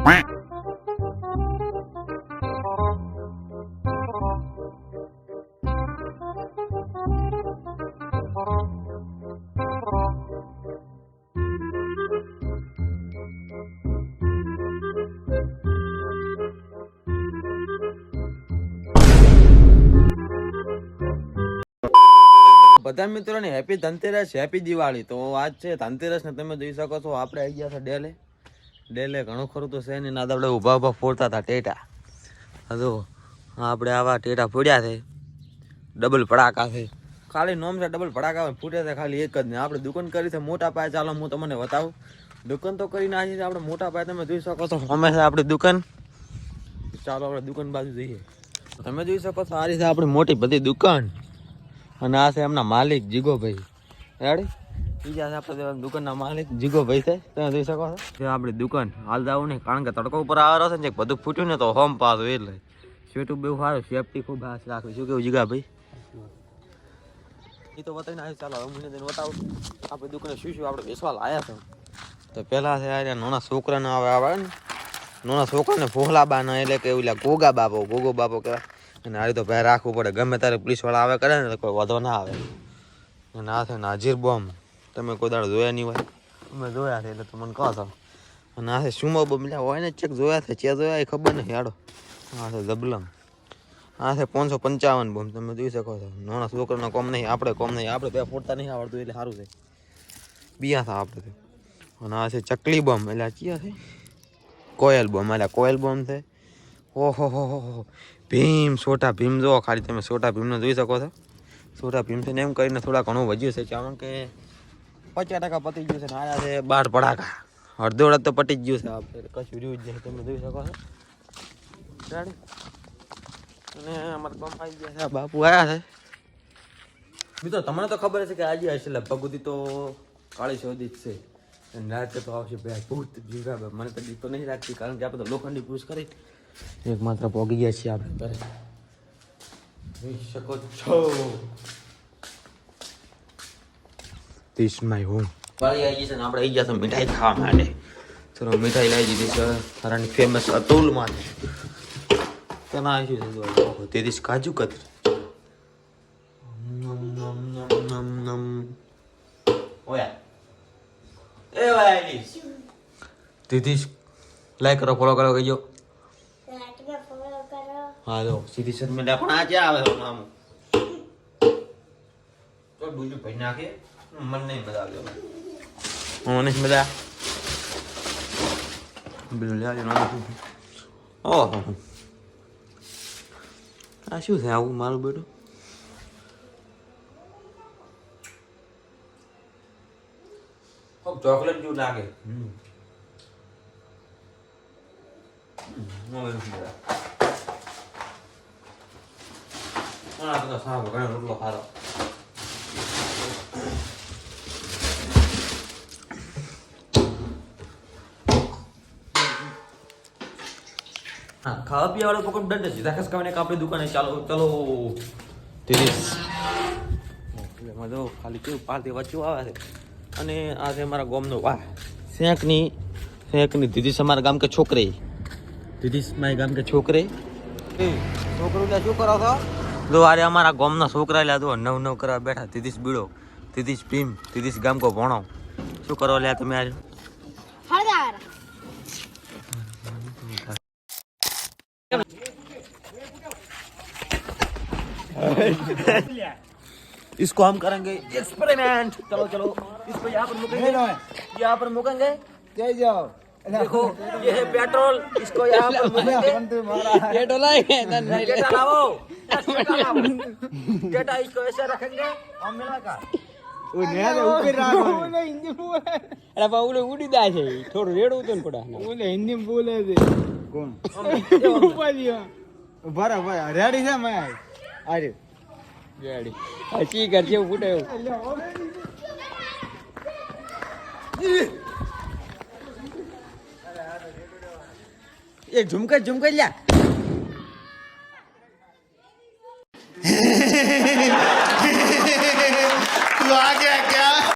બધા મિત્રોને happy Dhanteras, happy Diwali. તો આજ છે ધનતેરસ ને તમે જોઈ શકો છો આપણે આવી ગયા છે ડેલે ઘણું ખરું તો છે ને ના આપણે ઊભા ફોડતા હતા ટેટા. હજુ આપણે આવા ટેટા ફોડ્યા છે, ડબલ ભડાકા છે. ખાલી નોમ છે ડબલ ભડાકા ફૂટે છે ખાલી એક જ ને. આપણે દુકાન કરી છે મોટા પાયે. ચાલો હું તમને બતાવું. દુકાન તો કરી નાખી છે આપણે મોટા પાયે, તમે જોઈ શકો છો અમે છે આપણી દુકાન. ચાલો આપણે દુકાન બાજુ જઈએ. તમે જોઈ શકો છો આ રીતે આપણી મોટી બધી દુકાન. અને આ છે એમના માલિક જીગોભાઈ. રેડી બીજા છે આપણે દુકાનના માલિક જીગોભાઈ છે, તમે જોઈ શકો છો. આપણી દુકાન હાલ જવું નહીં કારણ કે તડકો ઉપર આવેલો છે ને બધું ફૂટ્યું ને તો હોમ પાછું એટલે સેટું બહુ સારું, સેફટી ખૂબ હાથ રાખવી. શું કેવું જીગાભાઈ? એ તો બતાવીને આવી. ચાલો હવે મને તેને બતાવું આપણી દુકાને શું શું આપણે બેસવા લાયા છે. તો પહેલાં છે આ નાના છોકરાને આવે ને નાના છોકરાને ફોહલાબાના એટલે કે ઓલા ગોગો બાપો કહેવાય. અને આ રીતે ભાઈ રાખવું પડે. ગમે ત્યારે પોલીસવાળા આવે કરે ને તો કોઈ વાંધો ના આવે. અને આ છે નાજીર બોમ્બ, તમે કોઈ દાડો જોયા નહીં હોય, અમે જોયા છે એટલે તમને કહો છો. અને આ છે સુમો બોમ્બ, એટલે હોય ને ચેક જોયા છે, ચે જોયા એ ખબર નહીં હાડો. આ છે જબલમ, આ છે 555 બોમ્બ, તમે જોઈ શકો છો. નાના છોકરાનો કોમ નહીં, આપણે કોમ નહીં, આપણે બે ફોડતા નહીં આવડતું એટલે સારું છે. બીયા થા આપણે. અને આ છે ચકલી બોમ્બ, એટલે આ ચિયા છે કોયલ બોમ્બ, એટલે કોયલ બોમ્બ છે. ઓહો હો ભીમ, છોટા ભીમ જો ખાલી તમે છોટા ભીમને જોઈ શકો છો. છોટા ભીમ છે ને એમ કરીને થોડા ઘણું વધ્યું છે, કારણ કે 50% પતી ગયું છે ને આયા છે 12 ભડાકા. અડધો તો પતી જ ગયું છે, આપણે કશું રહ્યું જ નહીં, તમે જોઈ શકો છો. અને અમારા ગામ આવી ગયા છે, બાપુ આવ્યા છે. મિત્રો તમને તો ખબર છે કે આજે હશે લગભગ સુધી તો કાળી ચૌદી જ છે. અને રાતે તો આવશે ભાઈ ભૂત જીગા. મને તો દીક તો નહીં રાખતી કારણ કે આપણે તો લોખંડની પૂછ કરી એક માત્ર પોગી ગયા છીએ આપણે ઘરે. જોઈ શકો છો ધીસ માય હોમ. વાળી આવી છે ને આપણે આવી ગયા તો મીઠાઈ ખાવા માટે. ચલો મીઠાઈ લાવી દીધી છે હરાની ફેમસ અતુલમાંથી. તેના આવી છે તેરીસ કાજુ કતરી. ઓયા એ વાયલી દીદી લાઈક કરો, ફોલો કરો કહીજો. હા જો સીધી શર્મિલા પણ આ ક્યાં આવે નામ તો બીજું ભાઈ નાખે મન નહીં મજા આવે. મને મજા બીજું લે આવજો નામ. ઓહો આ શું છે આવું મારું બેટું? ચોકલેટ જેવું લાગે. સારો ઘણો રોટલો ખારો. હા ખાવા પીવા વાળો પકડ દંડ છે. રાકેશ કામને આપણી દુકાને ચાલો ચલો 30 મજો ખાલી કેવું પારથી વચ્ચું આવે છે. અને આ છે અમારા ગામનો વાહ શેકની દીદી અમારા ગામ કે છોકરી. દીદી મારી ગામ કે છોકરી છોકરું એટલે શું કરો છો? જો આરે અમારા ગામના છોકરા લ્યા તો નવ કરવા બેઠા. દીદીશ બીડો, દીદીશ ભીમ, દીદીશ ગામ કો ભણો. શું કરો લ્યા તમે આજે? इसको हम करेंगे एक्सपेरिमेंट. चलो चलो इसको यहाँ पर मुकेंगे जय जाओ. देखो ये है पेट्रोल, इसको यहाँ पर मुकेंगे. पेट्रोल लाओ डेटा, इसको ऐसे रखेंगे हम मिलाकर. ઉડી જાય છે થોડું રેડું હતું ને પડા ઓલે હિન્દી બોલે છે કોણ બરાબર રેડી છે મેં આરે રેડી આ ચી કર જેવું ફૂટે એવું एक झुमका ल्या